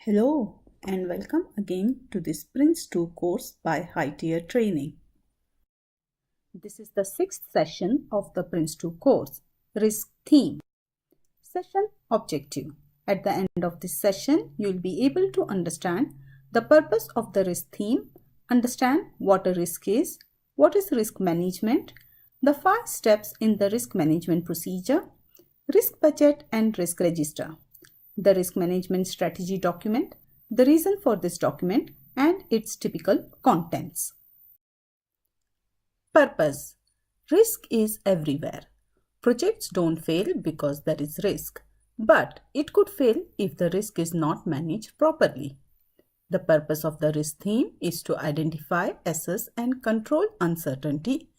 Hello and welcome again to this Prince2 course by High Tier Training. This is the sixth session of the Prince2 course, Risk Theme. Session Objective. At the end of this session, you will be able to understand the purpose of the risk theme, understand what a risk is, what is risk management, the 5 steps in the risk management procedure, risk budget and risk register, the risk management strategy document, the reason for this document and its typical contents. Purpose. Risk is everywhere. Projects don't fail because there is risk, but it could fail if the risk is not managed properly. The purpose of the risk theme is to identify, assess and control uncertainty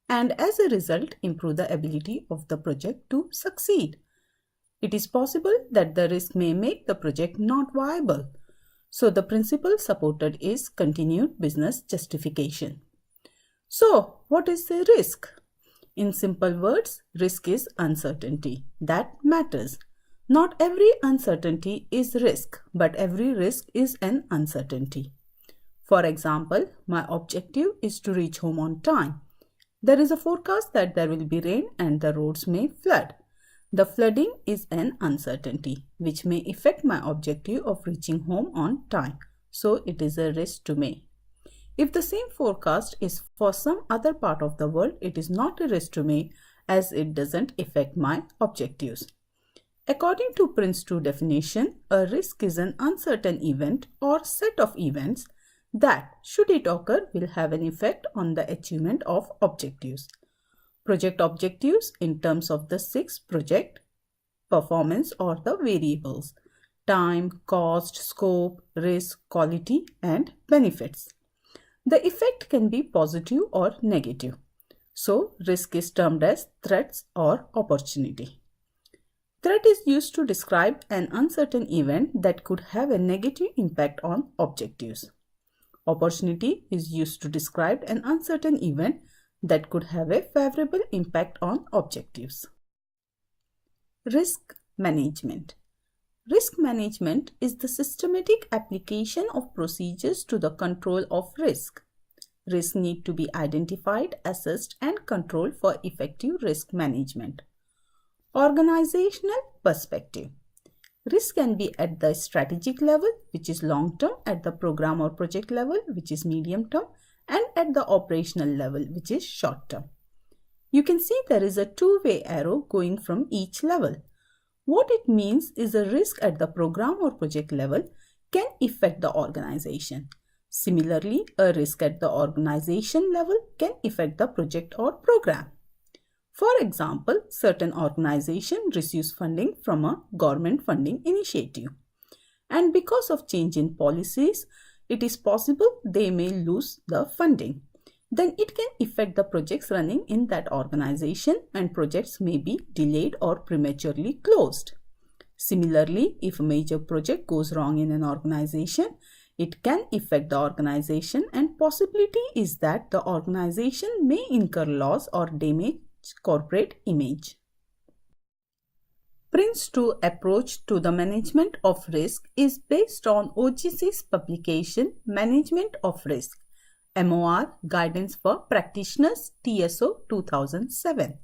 and as a result improve the ability of the project to succeed. It is possible that the risk may make the project not viable. So the principle supported is continued business justification. So what is the risk? In simple words, risk is uncertainty. That matters. Not every uncertainty is risk, but every risk is an uncertainty. For example, my objective is to reach home on time. There is a forecast that there will be rain and the roads may flood. The flooding is an uncertainty which may affect my objective of reaching home on time. So it is a risk to me. If the same forecast is for some other part of the world, it is not a risk to me as it doesn't affect my objectives. According to Prince2 definition, a risk is an uncertain event or set of events that, should it occur, will have an effect on the achievement of objectives. Project objectives in terms of the 6 project performance or the variables: time, cost, scope, risk, quality and benefits. The effect can be positive or negative. So risk is termed as threats or opportunity. Threat is used to describe an uncertain event that could have a negative impact on objectives. Opportunity is used to describe an uncertain event that could have a favorable impact on objectives. Risk management. Risk management is the systematic application of procedures to the control of risk. Risks need to be identified, assessed and controlled for effective risk management. Organizational perspective. Risk can be at the strategic level, which is long term, at the program or project level, which is medium term, and at the operational level, which is short term. You can see there is a two-way arrow going from each level. What it means is a risk at the program or project level can affect the organization. Similarly, a risk at the organization level can affect the project or program. For example, certain organization receives funding from a government funding initiative. And because of change in policies, it is possible they may lose the funding. Then it can affect the projects running in that organization and projects may be delayed or prematurely closed. Similarly, if a major project goes wrong in an organization, it can affect the organization and possibility is that the organization may incur loss or damage corporate image. Prince2 approach to the management of risk is based on OGC's publication Management of Risk, MOR Guidance for Practitioners, TSO 2007.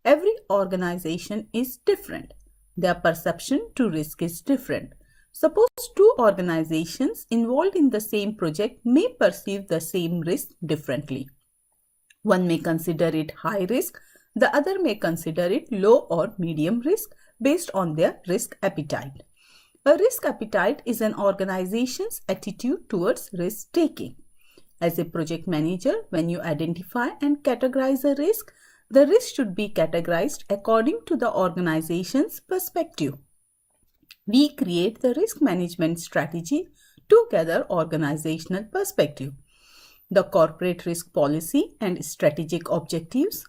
Every organization is different. Their perception to risk is different. Suppose 2 organizations involved in the same project may perceive the same risk differently. One may consider it high risk, the other may consider it low or medium risk based on their risk appetite. A risk appetite is an organization's attitude towards risk taking. As a project manager, when you identify and categorize a risk, the risk should be categorized according to the organization's perspective. We create the risk management strategy to gather organizational perspective. The corporate risk policy and strategic objectives,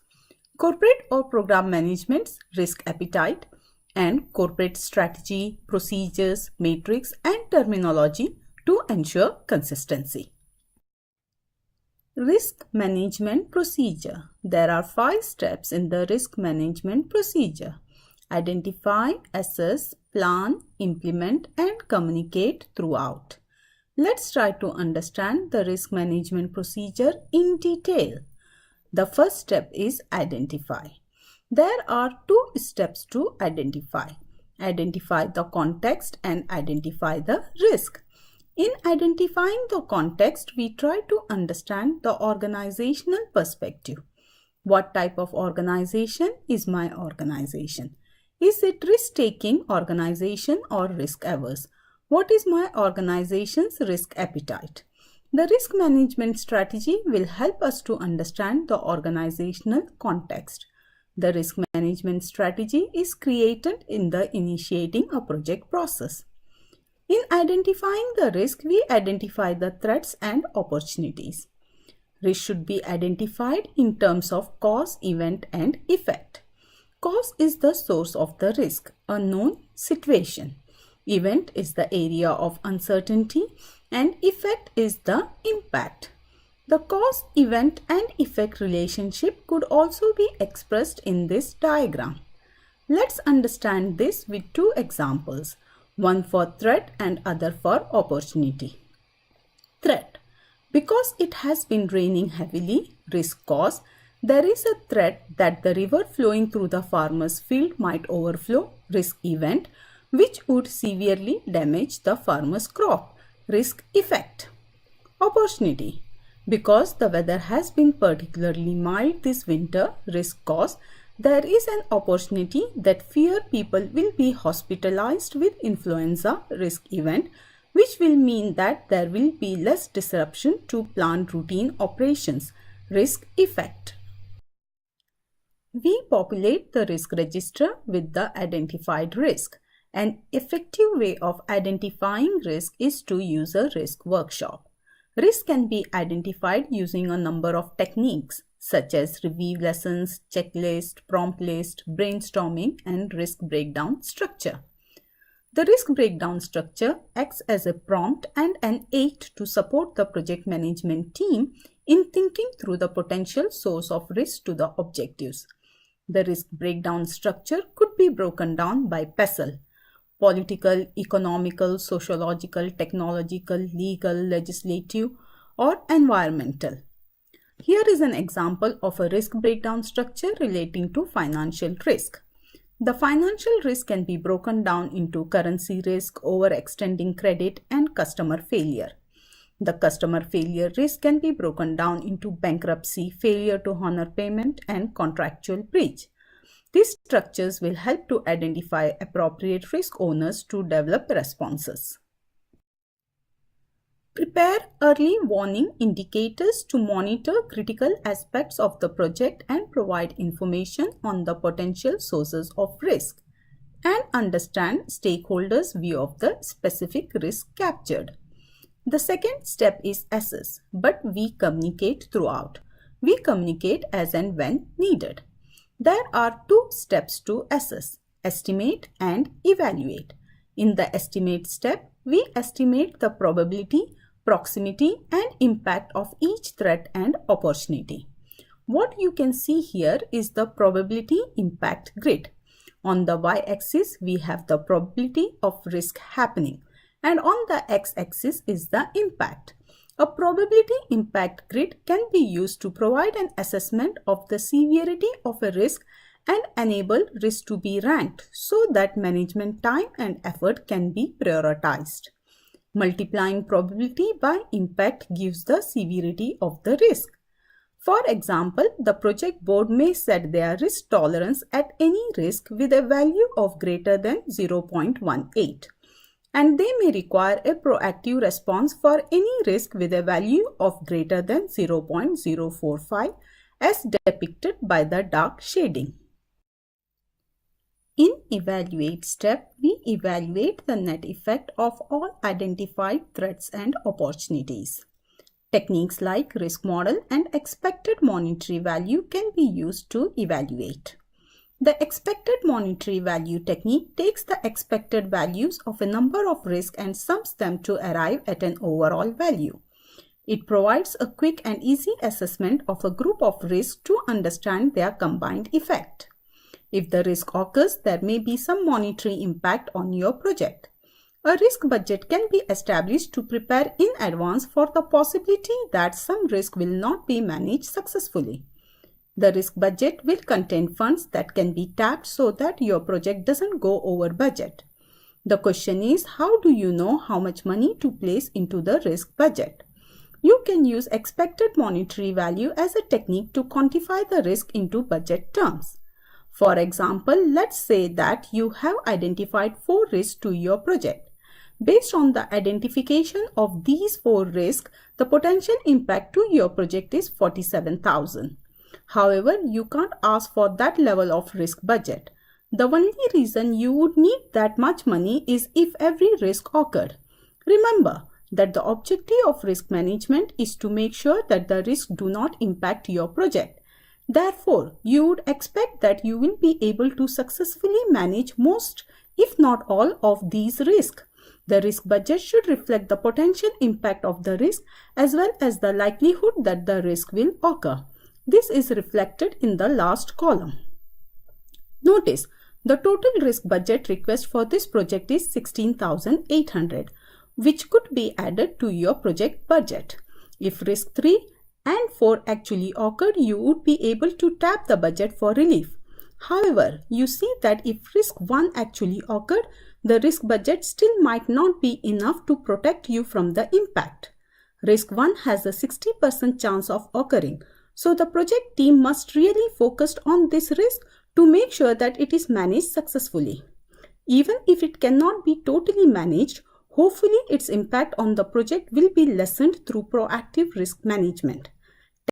corporate or program management's risk appetite, and corporate strategy, procedures, matrix, and terminology to ensure consistency. Risk management procedure. There are 5 steps in the risk management procedure. Identify, assess, plan, implement, and communicate throughout. Let's try to understand the risk management procedure in detail. The first step is identify. There are two steps to identify. Identify the context and identify the risk. In identifying the context, we try to understand the organizational perspective. What type of organization is my organization? Is it risk-taking organization or risk-averse? What is my organization's risk appetite? The risk management strategy will help us to understand the organizational context. The risk management strategy is created in the initiating a project process. In identifying the risk, we identify the threats and opportunities. Risk should be identified in terms of cause, event, and effect. Cause is the source of the risk, a known situation. Event is the area of uncertainty, and effect is the impact. The cause, event, and effect relationship could also be expressed in this diagram. Let's understand this with two examples, one for threat and other for opportunity. Threat. Because it has been raining heavily, risk cause, there is a threat that the river flowing through the farmer's field might overflow, risk event, which would severely damage the farmer's crop, risk effect. Opportunity. Because the weather has been particularly mild this winter, risk cause, there is an opportunity that fewer people will be hospitalized with influenza, risk event, which will mean that there will be less disruption to plant routine operations, risk effect. We populate the risk register with the identified risk. An effective way of identifying risk is to use a risk workshop. Risk can be identified using a number of techniques such as review lessons, checklist, prompt list, brainstorming, and risk breakdown structure. The risk breakdown structure acts as a prompt and an aid to support the project management team in thinking through the potential source of risk to the objectives. The risk breakdown structure could be broken down by PESTLE: political, economical, sociological, technological, legal, legislative, or environmental. Here is an example of a risk breakdown structure relating to financial risk. The financial risk can be broken down into currency risk, overextending credit, and customer failure. The customer failure risk can be broken down into bankruptcy, failure to honor payment, and contractual breach. These structures will help to identify appropriate risk owners to develop responses. Prepare early warning indicators to monitor critical aspects of the project and provide information on the potential sources of risk, and understand stakeholders' view of the specific risk captured. The second step is assess, but we communicate throughout. We communicate as and when needed. There are two steps to assess: estimate and evaluate. In the estimate step, we estimate the probability, proximity, and impact of each threat and opportunity. What you can see here is the probability impact grid. On the y-axis, we have the probability of risk happening, and on the x-axis is the impact. A probability impact grid can be used to provide an assessment of the severity of a risk and enable risk to be ranked so that management time and effort can be prioritized. Multiplying probability by impact gives the severity of the risk. For example, the project board may set their risk tolerance at any risk with a value of greater than 0.18, and they may require a proactive response for any risk with a value of greater than 0.045 as depicted by the dark shading. In evaluate step, we evaluate the net effect of all identified threats and opportunities. Techniques like risk model and expected monetary value can be used to evaluate. The expected monetary value technique takes the expected values of a number of risks and sums them to arrive at an overall value. It provides a quick and easy assessment of a group of risks to understand their combined effect. If the risk occurs, there may be some monetary impact on your project. A risk budget can be established to prepare in advance for the possibility that some risk will not be managed successfully. The risk budget will contain funds that can be tapped so that your project doesn't go over budget. The question is, how do you know how much money to place into the risk budget? You can use expected monetary value as a technique to quantify the risk into budget terms. For example, let's say that you have identified 4 risks to your project. Based on the identification of these 4 risks, the potential impact to your project is 47,000. However, you can't ask for that level of risk budget. The only reason you would need that much money is if every risk occurred. Remember that the objective of risk management is to make sure that the risks do not impact your project. Therefore, you would expect that you will be able to successfully manage most, if not all, of these risks. The risk budget should reflect the potential impact of the risk as well as the likelihood that the risk will occur. This is reflected in the last column. Notice, the total risk budget request for this project is 16,800, which could be added to your project budget. If risk 3 and 4 actually occurred, you would be able to tap the budget for relief. However, you see that if risk 1 actually occurred, the risk budget still might not be enough to protect you from the impact. Risk 1 has a 60% chance of occurring, so the project team must really focus on this risk to make sure that it is managed successfully. Even if it cannot be totally managed, hopefully its impact on the project will be lessened through proactive risk management.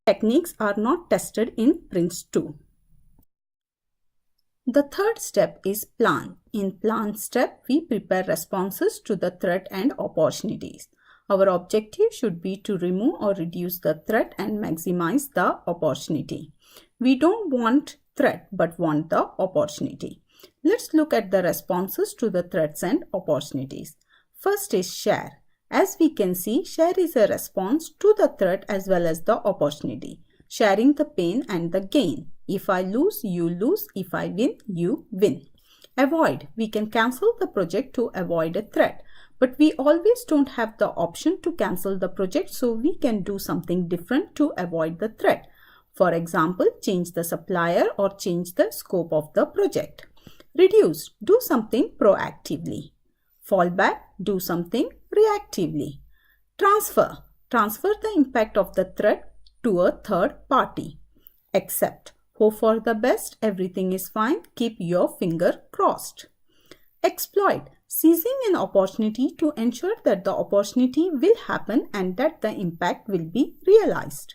Techniques are not tested in PRINCE2. The third step is plan. In plan step, we prepare responses to the threat and opportunities. Our objective should be to remove or reduce the threat and maximize the opportunity. We don't want threat but want the opportunity. Let's look at the responses to the threats and opportunities. First is share. As we can see, share is a response to the threat as well as the opportunity, sharing the pain and the gain. If I lose, you lose. If I win, you win. Avoid. We can cancel the project to avoid a threat, but we always don't have the option to cancel the project, so we can do something different to avoid the threat. For example, change the supplier or change the scope of the project. Reduce. Do something proactively. Fall back. Do something reactively. Transfer. Transfer the impact of the threat to a third party. Accept. Hope for the best. Everything is fine. Keep your finger crossed. Exploit. Seizing an opportunity to ensure that the opportunity will happen and that the impact will be realized.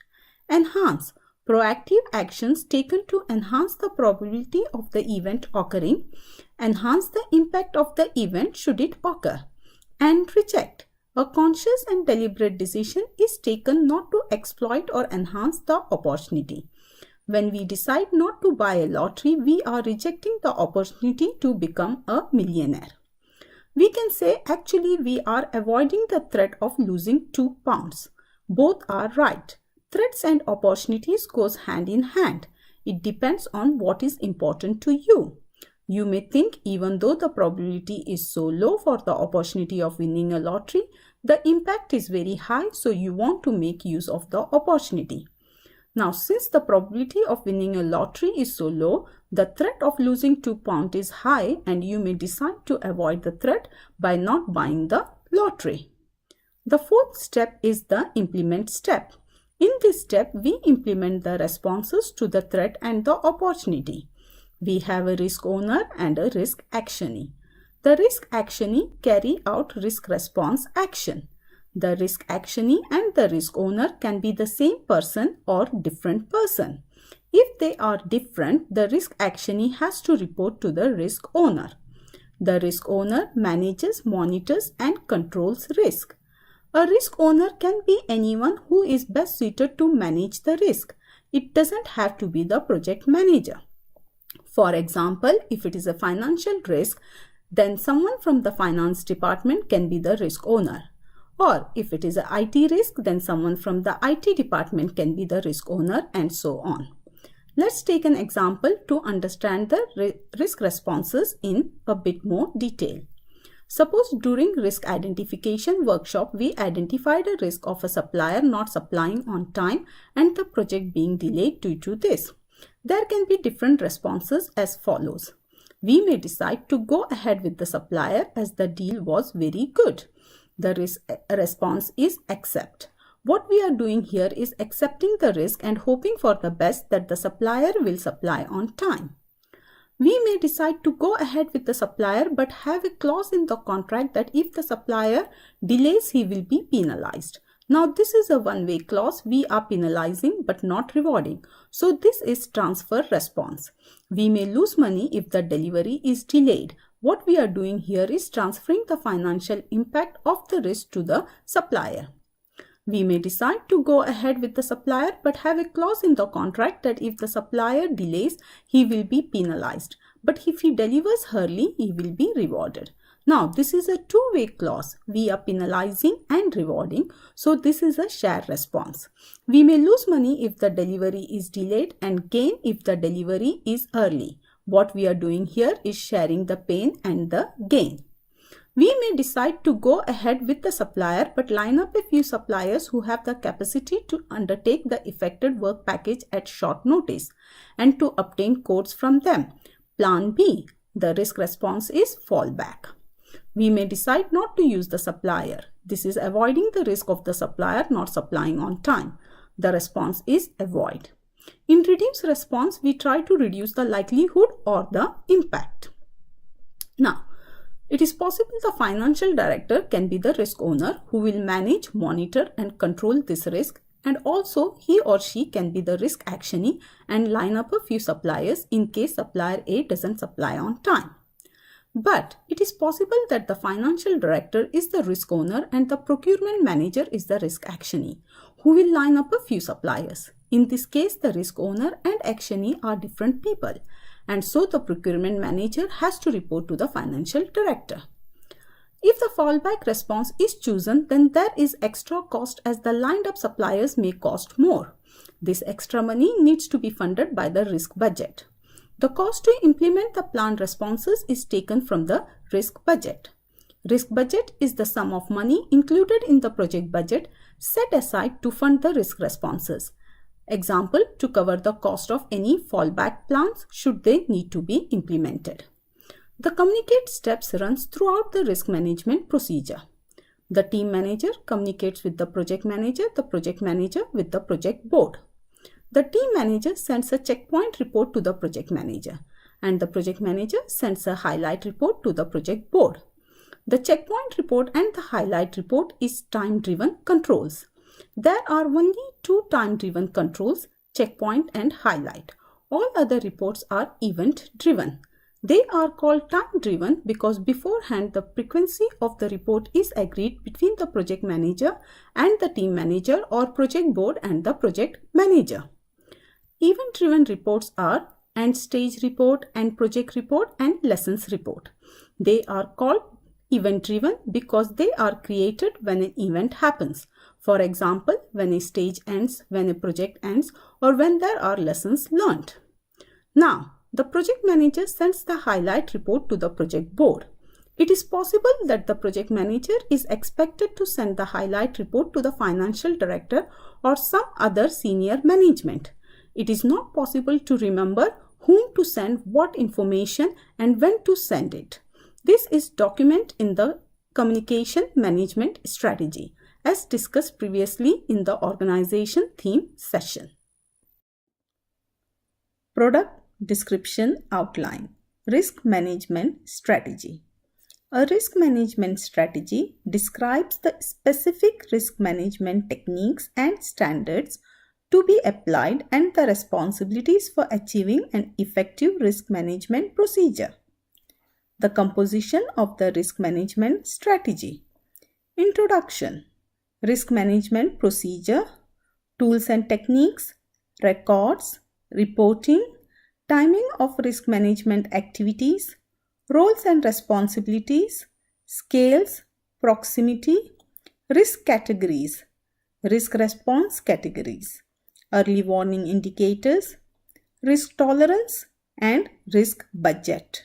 Enhance. Proactive actions taken to enhance the probability of the event occurring. Enhance the impact of the event should it occur. And reject. A conscious and deliberate decision is taken not to exploit or enhance the opportunity. When we decide not to buy a lottery, we are rejecting the opportunity to become a millionaire. We can say actually we are avoiding the threat of losing £2. Both are right. Threats and opportunities goes hand in hand. It depends on what is important to you. You may think even though the probability is so low for the opportunity of winning a lottery, the impact is very high, so you want to make use of the opportunity. Now, since the probability of winning a lottery is so low, the threat of losing £2 is high, and you may decide to avoid the threat by not buying the lottery. The fourth step is the implement step. In this step, we implement the responses to the threat and the opportunity. We have a risk owner and a risk actionee. The risk actionee carry out risk response action. The risk actionee and the risk owner can be the same person or different person. If they are different, the risk actionee has to report to the risk owner. The risk owner manages, monitors, and controls risk. A risk owner can be anyone who is best suited to manage the risk. It doesn't have to be the project manager. For example, if it is a financial risk, then someone from the finance department can be the risk owner. Or if it is an IT risk, then someone from the IT department can be the risk owner, and so on. Let's take an example to understand the risk responses in a bit more detail. Suppose during risk identification workshop, we identified a risk of a supplier not supplying on time and the project being delayed due to this. There can be different responses as follows. We may decide to go ahead with the supplier as the deal was very good. The response is accept. What we are doing here is accepting the risk and hoping for the best that the supplier will supply on time. We may decide to go ahead with the supplier but have a clause in the contract that if the supplier delays, he will be penalized. Now this is a one-way clause. We are penalizing but not rewarding. So this is transfer response. We may lose money if the delivery is delayed. What we are doing here is transferring the financial impact of the risk to the supplier. We may decide to go ahead with the supplier but have a clause in the contract that if the supplier delays, he will be penalized. But if he delivers early, he will be rewarded. Now, this is a two-way clause. We are penalizing and rewarding. So, this is a share response. We may lose money if the delivery is delayed and gain if the delivery is early. What we are doing here is sharing the pain and the gain. We may decide to go ahead with the supplier but line up a few suppliers who have the capacity to undertake the affected work package at short notice and to obtain quotes from them. Plan B. The risk response is fallback. We may decide not to use the supplier. This is avoiding the risk of the supplier not supplying on time. The response is avoid. In reduce response, we try to reduce the likelihood or the impact. Now, it is possible the financial director can be the risk owner who will manage, monitor and control this risk, and also he or she can be the risk actionee and line up a few suppliers in case supplier A doesn't supply on time. But it is possible that the financial director is the risk owner and the procurement manager is the risk actionee who will line up a few suppliers. In this case, the risk owner and actionee are different people, and so the procurement manager has to report to the financial director. If the fallback response is chosen, then there is extra cost as the lined up suppliers may cost more. This extra money needs to be funded by the risk budget. The cost to implement the planned responses is taken from the risk budget. Risk budget is the sum of money included in the project budget set aside to fund the risk responses. Example, to cover the cost of any fallback plans should they need to be implemented. The communicate steps runs throughout the risk management procedure. The team manager communicates with the project manager with the project board. The team manager sends a checkpoint report to the project manager, and the project manager sends a highlight report to the project board. The checkpoint report and the highlight report is time-driven controls. There are only two time-driven controls, checkpoint and highlight. All other reports are event-driven. They are called time-driven because beforehand the frequency of the report is agreed between the project manager and the team manager or project board and the project manager. Event-driven reports are end stage report, end project report and lessons report. They are called event-driven because they are created when an event happens. For example, when a stage ends, when a project ends, or when there are lessons learned. Now, the project manager sends the highlight report to the project board. It is possible that the project manager is expected to send the highlight report to the financial director or some other senior management. It is not possible to remember whom to send what information and when to send it. This is documented in the communication management strategy, as discussed previously in the organization theme session. Product description outline. Risk management strategy. A risk management strategy describes the specific risk management techniques and standards to be applied and the responsibilities for achieving an effective risk management procedure. The composition of the risk management strategy. Introduction. Risk management procedure, tools and techniques, records, reporting, timing of risk management activities, roles and responsibilities, scales, proximity, risk categories, risk response categories, early warning indicators, risk tolerance, and risk budget.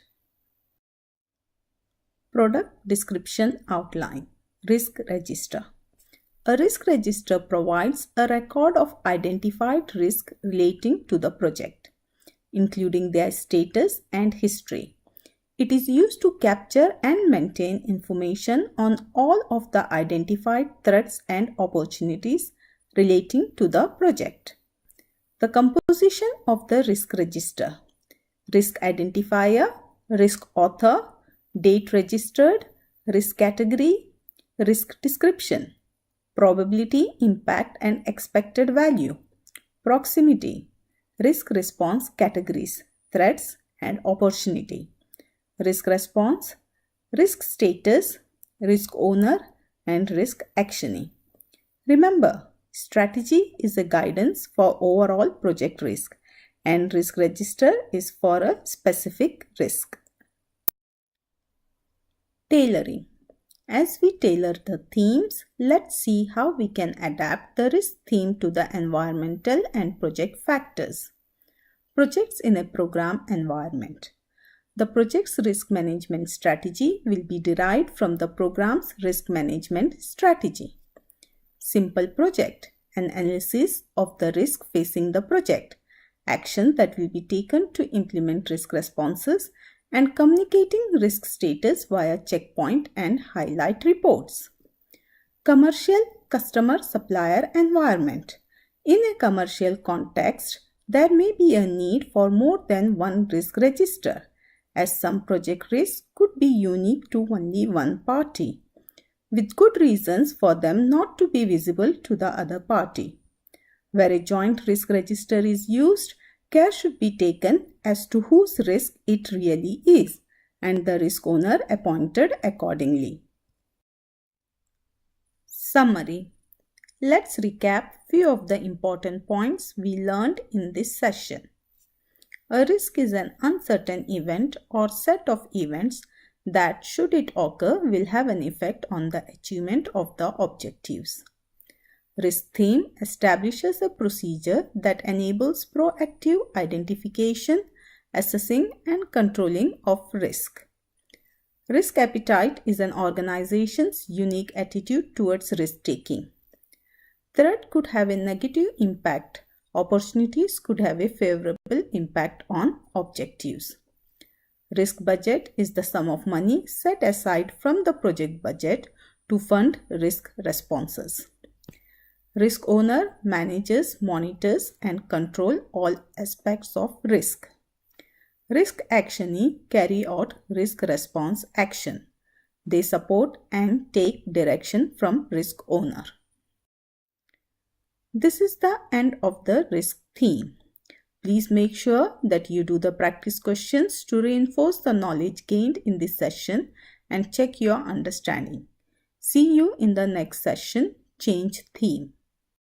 Product description outline. Risk register. A risk register provides a record of identified risks relating to the project, including their status and history. It is used to capture and maintain information on all of the identified threats and opportunities relating to the project. The composition of the risk register. Risk identifier, risk author, date registered, risk category, risk description, probability, impact and expected value, proximity, risk response categories, threats and opportunity, risk response, risk status, risk owner and risk actioning. Remember, strategy is a guidance for overall project risk and risk register is for a specific risk. Tailoring. As we tailor the themes, let's see how we can adapt the risk theme to the environmental and project factors. Projects in a program environment. The project's risk management strategy will be derived from the program's risk management strategy. Simple project. An analysis of the risk facing the project. Action that will be taken to implement risk responses and communicating risk status via checkpoint and highlight reports. Commercial customer supplier environment. In a commercial context, there may be a need for more than one risk register, as some project risks could be unique to only one party, with good reasons for them not to be visible to the other party. Where a joint risk register is used, care should be taken as to whose risk it really is and the risk owner appointed accordingly. Summary. Let's recap few of the important points we learned in this session. A risk is an uncertain event or set of events that, should it occur, will have an effect on the achievement of the objectives. Risk theme establishes a procedure that enables proactive identification, assessing and controlling of risk. Risk appetite is an organization's unique attitude towards risk-taking. Threat could have a negative impact. Opportunities could have a favorable impact on objectives. Risk budget is the sum of money set aside from the project budget to fund risk responses. Risk owner manages, monitors and controls all aspects of risk. Risk actionee carry out risk response action. They support and take direction from risk owner. This is the end of the risk theme. Please make sure that you do the practice questions to reinforce the knowledge gained in this session and check your understanding. See you in the next session. Change theme.